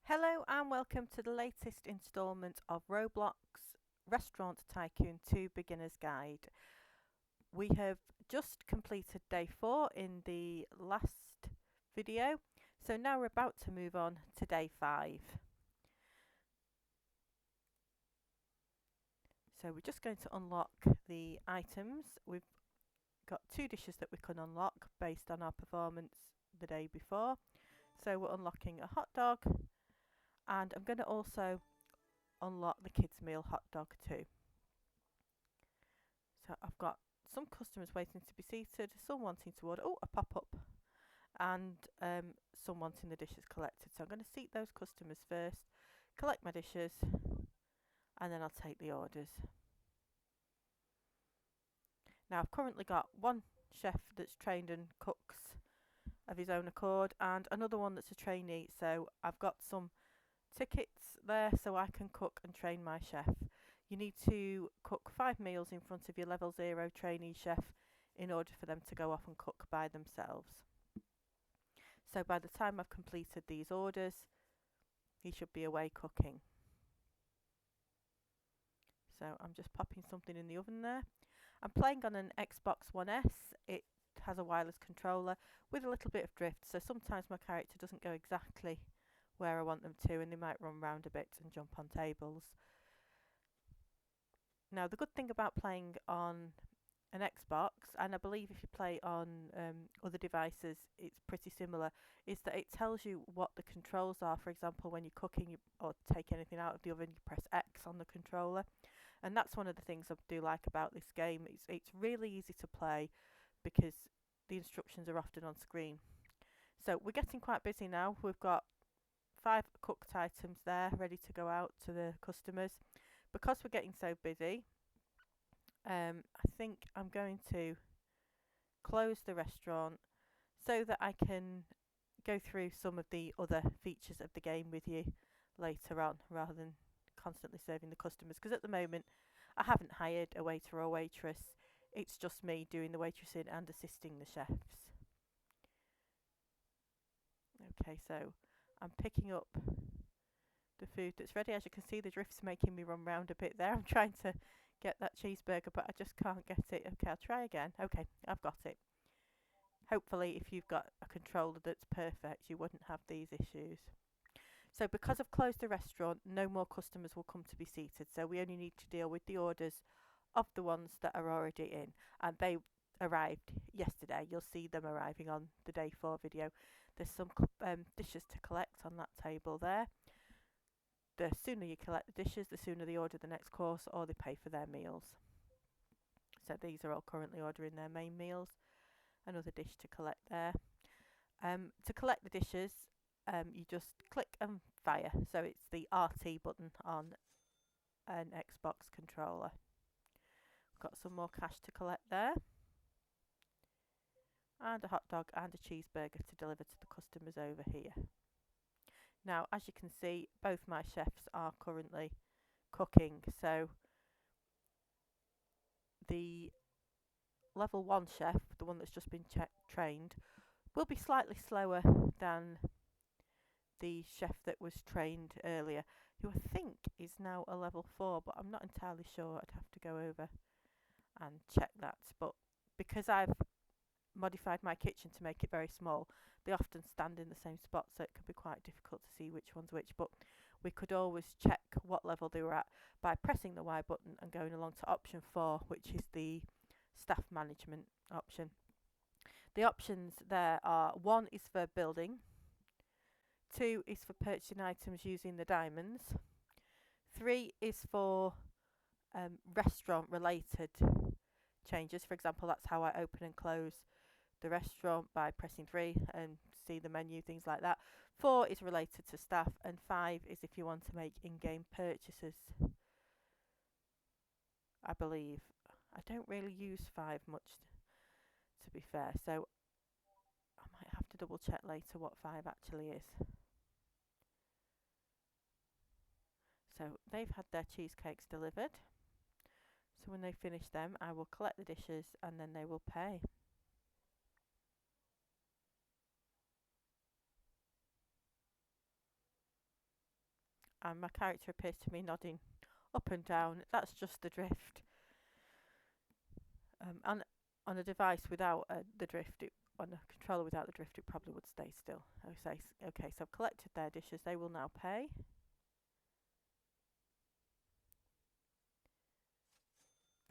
Hello and welcome to the latest instalment of Roblox Restaurant Tycoon 2 Beginner's Guide. We have just completed day 4 in the last video, so now we're about to move on to day 5. So we're just going to unlock the items. We've got 2 dishes that we can unlock based on our performance the day before. So we're unlocking a hot dog, and I'm going to also unlock the kids meal hot dog too. So I've got some customers waiting to be seated, some wanting to order, a pop-up, and some wanting the dishes collected. So I'm going to seat those customers first, collect my dishes, and then I'll take the orders. Now I've currently got one chef that's trained and cooks of his own accord, and another one that's a trainee. So I've got some tickets there so I can cook and train my chef. You need to cook 5 meals in front of your level 0 trainee chef in order for them to go off and cook by themselves. So by the time I've completed these orders, he should be away cooking. So I'm just popping something in the oven there. I'm playing on an Xbox One S. It has a wireless controller with a little bit of drift, so sometimes my character doesn't go exactly where I want them to, and they might run around a bit and jump on tables. Now the good thing about playing on an Xbox, and I believe if you play on other devices it's pretty similar, is that it tells you what the controls are. For example, when you're cooking or take anything out of the oven, you press X on the controller, and that's one of the things I do like about this game. It's really easy to play because the instructions are often on screen. So we're getting quite busy now. We've got 5 cooked items there ready to go out to the customers. Because we're getting so busy, I think I'm going to close the restaurant so that I can go through some of the other features of the game with you later on, rather than constantly serving the customers, because at the moment I haven't hired a waiter or waitress. It's just me doing the waitressing and assisting the chefs. Okay, so I'm picking up the food that's ready. As you can see, the drift's making me run round a bit there. I'm trying to get that cheeseburger, but I just can't get it. Okay, I'll try again. Okay, I've got it. Hopefully, if you've got a controller that's perfect, you wouldn't have these issues. So because I've closed the restaurant, no more customers will come to be seated. So we only need to deal with the orders of the ones that are already in. And they arrived yesterday. You'll see them arriving on the day 4 video. There's some dishes to collect on that table there. The sooner you collect the dishes, the sooner they order the next course or they pay for their meals. So these are all currently ordering their main meals. Another dish to collect there. To collect the dishes, you just click and fire. So it's the RT button on an Xbox controller. Got some more cash to collect there. And a hot dog and a cheeseburger to deliver to the customers over here. Now, as you can see, both my chefs are currently cooking. So the level 1 chef, the one that's just been trained, will be slightly slower than the chef that was trained earlier, who I think is now a level 4, but I'm not entirely sure. I'd have to go over and check that. But because I've modified my kitchen to make it very small, they often stand in the same spot, so it can be quite difficult to see which one's which. But we could always check what level they were at by pressing the Y button and going along to option 4, which is the staff management option. The options there are: 1 is for building, 2 is for purchasing items using the diamonds, 3 is for restaurant related changes. For example, that's how I open and close the restaurant, by pressing 3 and see the menu, things like that. 4 is related to staff, and 5 is if you want to make in-game purchases, I believe. I don't really use 5 much, to be fair, so I might have to double check later what 5 actually is. So they've had their cheesecakes delivered, so when they finish them I will collect the dishes and then they will pay. and my character appears to be nodding up and down. That's just the drift. On a device without the drift, on a controller without the drift, it probably would stay still. Okay, so I've collected their dishes. They will now pay.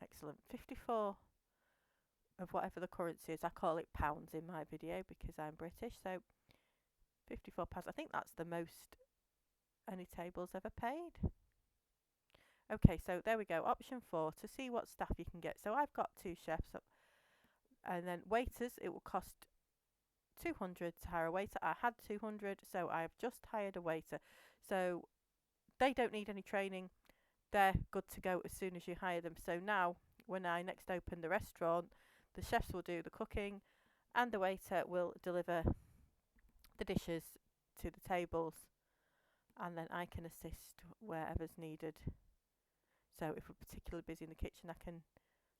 Excellent. 54 of whatever the currency is. I call it pounds in my video because I'm British. So £54. I think that's the most any table's ever paid. Okay, so there we go. Option 4, to see what staff you can get. So I've got 2 chefs. And then waiters, it will cost 200 to hire a waiter. I had 200, so I've just hired a waiter. So they don't need any training. They're good to go as soon as you hire them. So now, when I next open the restaurant, the chefs will do the cooking and the waiter will deliver the dishes to the tables, and then I can assist wherever's needed. So if we're particularly busy in the kitchen, I can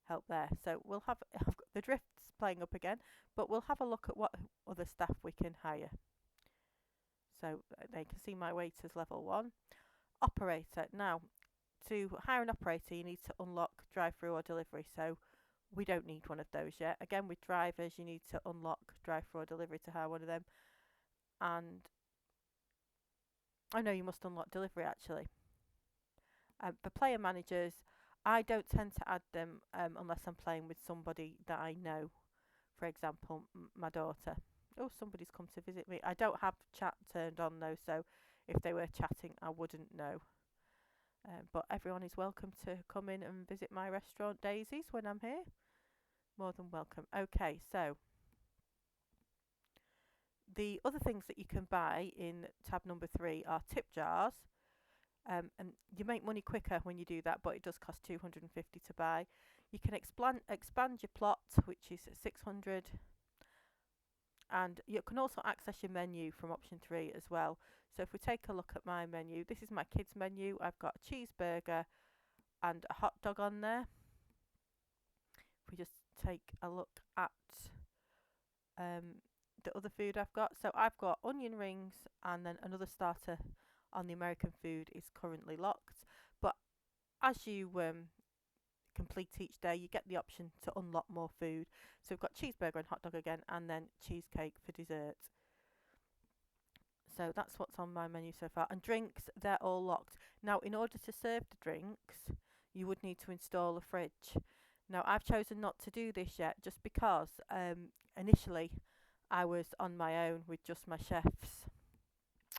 help there. So we'll have the drifts playing up again, but we'll have a look at what other staff we can hire. So they can see my waiters level 1. Operator. Now, to hire an operator, you need to unlock drive-through or delivery. So we don't need one of those yet. Again, with drivers, you need to unlock drive-through or delivery to hire one of them. And I know you must unlock delivery actually. For player managers, I don't tend to add them unless I'm playing with somebody that I know. For example, my daughter. Oh, somebody's come to visit me. I don't have chat turned on though, so if they were chatting, I wouldn't know. But everyone is welcome to come in and visit my restaurant, Daisy's, when I'm here. More than welcome. Okay, so the other things that you can buy in tab number 3 are tip jars. And you make money quicker when you do that, but it does cost 250 to buy. You can expand your plot, which is 600, and you can also access your menu from option 3 as well. So if we take a look at my menu, this is my kids menu. I've got a cheeseburger and a hot dog on there. If we just take a look at the other food I've got, so I've got onion rings, and then another starter on the American food is currently locked, but as you complete each day, you get the option to unlock more food. So we've got cheeseburger and hot dog again, and then cheesecake for dessert. So that's what's on my menu so far. And drinks, they're all locked. Now, in order to serve the drinks, you would need to install a fridge. Now, I've chosen not to do this yet, just because initially I was on my own with just my chefs.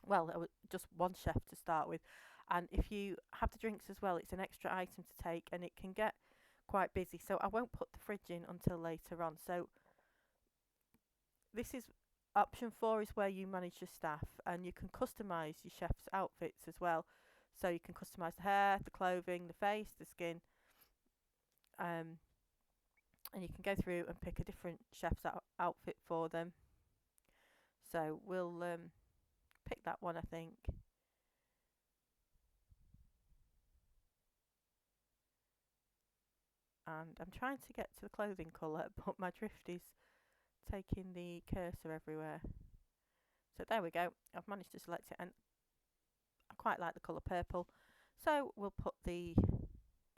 Well, it was just one chef to start with, and if you have the drinks as well, it's an extra item to take, and it can get quite busy. So I won't put the fridge in until later on. So this is option 4, is where you manage your staff, and you can customize your chef's outfits as well. So you can customize the hair, the clothing, the face, the skin, and you can go through and pick a different chef's outfit for them. So we'll pick that one, I think. And I'm trying to get to the clothing colour, but my drift is taking the cursor everywhere. So there we go. I've managed to select it, and I quite like the colour purple. So we'll put the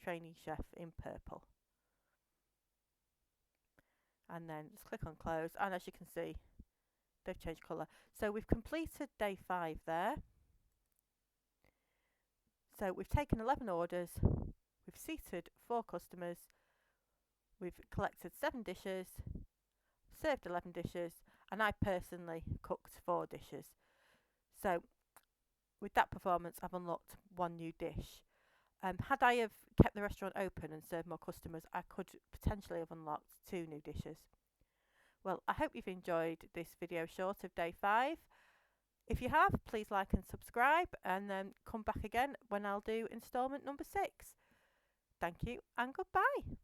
trainee chef in purple. And then just click on close, and as you can see, they've changed colour. So we've completed day 5 there. So we've taken 11 orders, we've seated 4 customers, we've collected 7 dishes, served 11 dishes, and I personally cooked 4 dishes. So with that performance, I've unlocked 1 new dish. Had I have kept the restaurant open and served more customers, I could potentially have unlocked 2 new dishes. Well, I hope you've enjoyed this video short of day 5. If you have, please like and subscribe, and then come back again when I'll do instalment number 6. Thank you and goodbye.